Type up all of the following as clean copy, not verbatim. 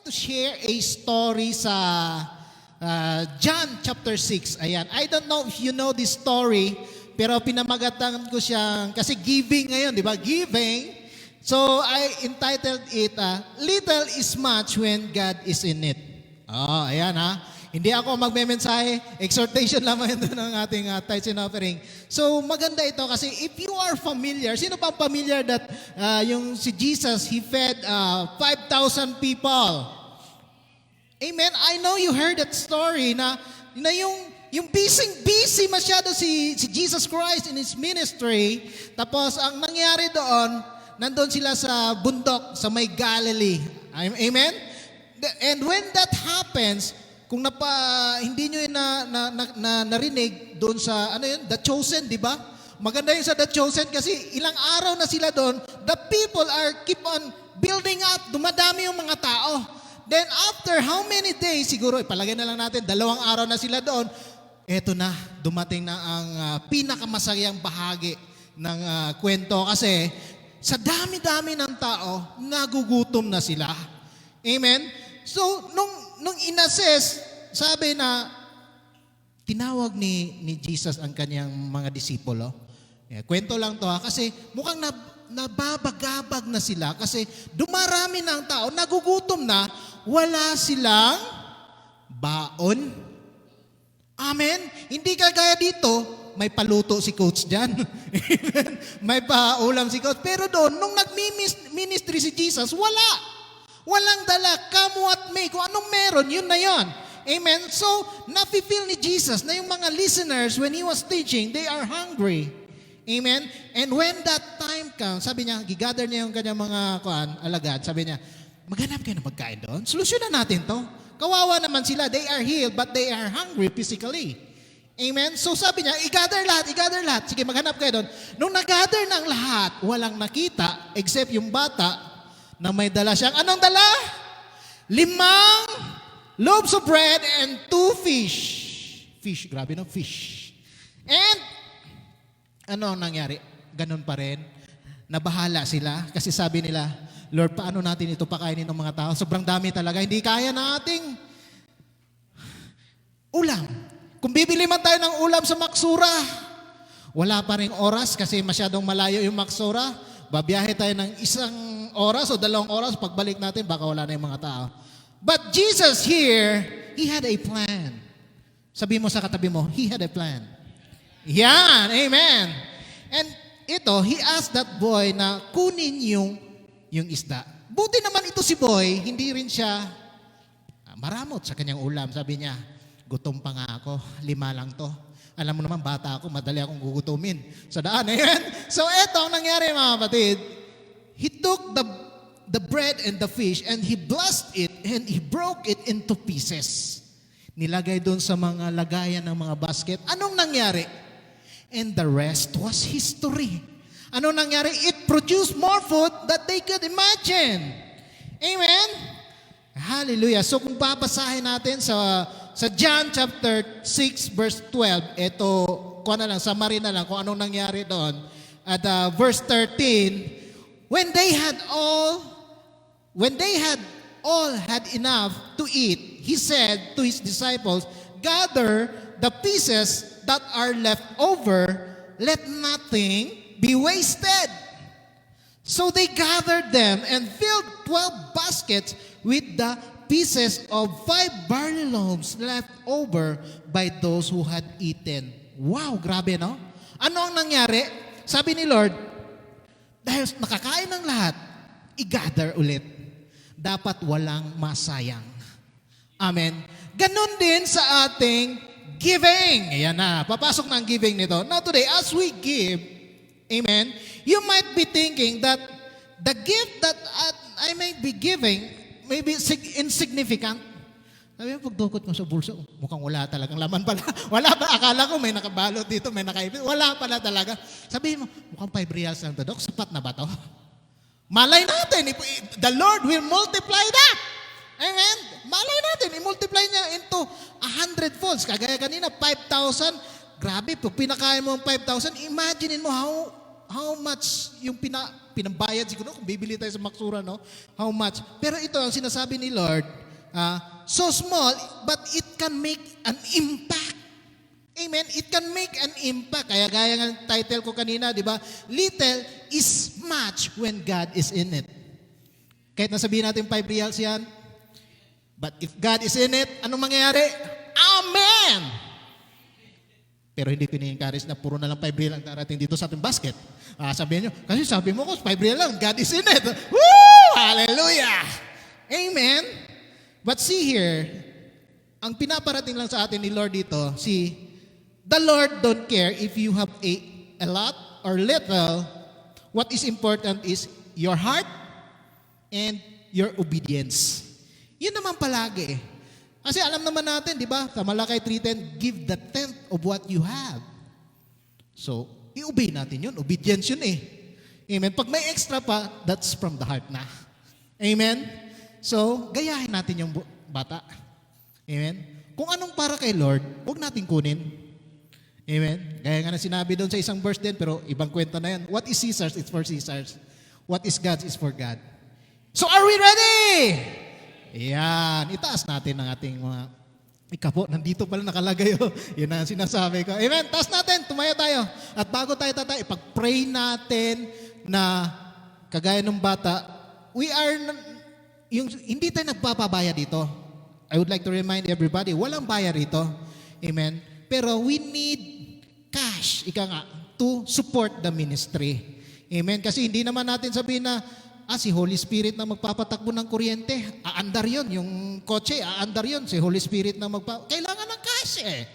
to share a story sa John chapter 6. Ayan. I don't know if you know this story, pero pinamagatan ko siyang, kasi giving ngayon, di ba? Giving. So I entitled it, Little is Much When God is in It. Oh, ayan ha. Hindi ako magme-mensahe, exhortation lamang ito ng ating tithes and offering. So maganda ito kasi if you are familiar, sino pa familiar that yung si Jesus, He fed 5,000 people. Amen? I know you heard that story na yung busy masyado si Jesus Christ in His ministry. Tapos ang nangyari doon, nandun sila sa bundok sa may Galilee. Amen? And when that happens, kung hindi nyo yun narinig doon sa, The Chosen, di ba? Maganda yung sa The Chosen kasi ilang araw na sila doon, the people keep on building up, dumadami yung mga tao. Then after how many days, siguro, ipalagay na lang natin, 2 araw na sila doon, eto na, dumating na ang pinakamasayang bahagi ng kwento kasi sa dami-dami ng tao, nagugutom na sila. Amen? So, nung inassess, sabi na, tinawag ni Jesus ang kanyang mga disipulo. Kwento lang to kasi mukhang nababagabag na sila kasi dumarami na ang tao, nagugutom na, wala silang baon. Amen? Hindi kagaya dito, may paluto si coach dyan. May paulam si coach. Pero doon, nung nag-ministry si Jesus, wala. Walang dala, come what may. Kung anong meron, yun na yun. Amen? So, nafe-feel ni Jesus na yung mga listeners, when He was teaching, they are hungry. Amen? And when that time comes, sabi niya, gigather niya yung kanyang mga alagad, sabi niya, maghanap kayo ng pagkain doon. Solusyonan natin to. Kawawa naman sila, they are healed, but they are hungry physically. Amen? So sabi niya, i-gather lahat. Sige, maghanap kayo doon. Nung nag-gather ng lahat, walang nakita, except yung bata, na may dala siyang, anong dala? 5 loaves of bread and 2 fish. Fish, grabe no, fish. And, ano ang nangyari? Ganun pa rin. Nabahala sila kasi sabi nila, Lord, paano natin ito pakainin ng mga tao? Sobrang dami talaga. Hindi kaya nating ulam. Kung bibili man tayo ng ulam sa Maksura, wala pa ring oras kasi masyadong malayo yung Maksura. Babiyahe tayo ng 1 oras o 2 oras. Pagbalik natin, baka wala na yung mga tao. But Jesus here, He had a plan. Sabi mo sa katabi mo, He had a plan. Yan, amen. And ito, He asked that boy na kunin yung isda. Buti naman ito si boy, hindi rin siya maramot sa kanyang ulam. Sabi niya, gutom pa nga ako, 5 lang to. Alam mo naman, bata ako, madali akong gugutumin sa daan. Amen? So eto ang nangyari mga kapatid. He took the bread and the fish and He blessed it and He broke it into pieces. Nilagay doon sa mga lagayan ng mga basket. Anong nangyari? And the rest was history. Anong nangyari? It produced more food that they could imagine. Amen? Hallelujah. So kung babasahin natin sa John chapter 6 verse 12, ito, summary na lang kung anong nangyari doon. At verse 13, when they had all had enough to eat, He said to His disciples, gather the pieces that are left over, let nothing be wasted. So they gathered them and filled 12 baskets with the pieces of 5 barley loaves left over by those who had eaten. Wow, grabe no? Ano ang nangyari? Sabi ni Lord, dahil nakakain ng lahat, i-gather ulit. Dapat walang masayang. Amen. Ganon din sa ating giving. Ayan na, papasok na ang giving nito. Now today, as we give, amen, you might be thinking that the gift that I may be giving may be insignificant. Sabi mo, pagdukot mo sa bulso, mukhang wala talagang laman pala. Wala pa, akala ko may nakabalot dito, may nakaibig. Wala pala talaga. Sabi mo, mukhang 5 reals lang to, Dok. Sapat na ba to? Malay natin, the Lord will multiply that. Amen? Malay natin, i-multiply niya into 100 folds. Kagaya kanina, 5,000. Grabe, pag pinakain mo ang 5,000, imagine mo how much yung pinambayad siguro kung bibili tayo sa Maksura, no? How much? Pero ito ang sinasabi ni Lord, so small, but it can make an impact. Amen? It can make an impact. Kaya gaya ng title ko kanina, di ba? Little is much when God is in it. Kahit nasabihin natin 5 reals yan, but if God is in it, anong mangyayari? Amen! Pero hindi ko ni-encourage na puro na lang 5 real ang darating dito sa ating basket. Sabihin nyo, kasi sabi mo ko, 5 real lang, God is in it. Woo! Hallelujah! Amen? But see here, ang pinaparating lang sa atin ni Lord dito, the Lord don't care if you have a lot or little. What is important is your heart and your obedience. Yun naman palagi. Kasi alam naman natin, di ba? Sa Malakay 3:10, give the tenth of what you have. So, i-obey natin yun. Obedience yun eh. Amen. Pag may extra pa, that's from the heart na. Amen. So, gayahin natin yung bata. Amen. Kung anong para kay Lord, huwag natin kunin. Amen. Gaya nga na sinabi doon sa isang verse din, pero ibang kwento na yan. What is Caesar's? It's for Caesar's. What is God's? Is for God. So, are we ready? Yan. Itaas natin ang ating mga ikapo. Nandito pala nakalagay. Yun ang sinasabi ko. Amen. Taas natin. Tumaya tayo. At bago tayo ipag-pray natin na kagaya ng bata, hindi tayo nagpapabaya dito. I would like to remind everybody, walang bayar dito. Amen. Pero we need cash, to support the ministry. Amen. Kasi hindi naman natin sabihin na, si Holy Spirit na magpapatakbo ng kuryente, aandar yun. Yung kotse, aandar yun. Si Holy Spirit na kailangan ng cash eh.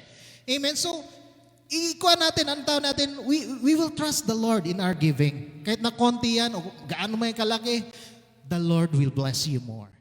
Amen. So, ang tao natin, we will trust the Lord in our giving. Kahit na konti yan, o gaano may kalaki, the Lord will bless you more.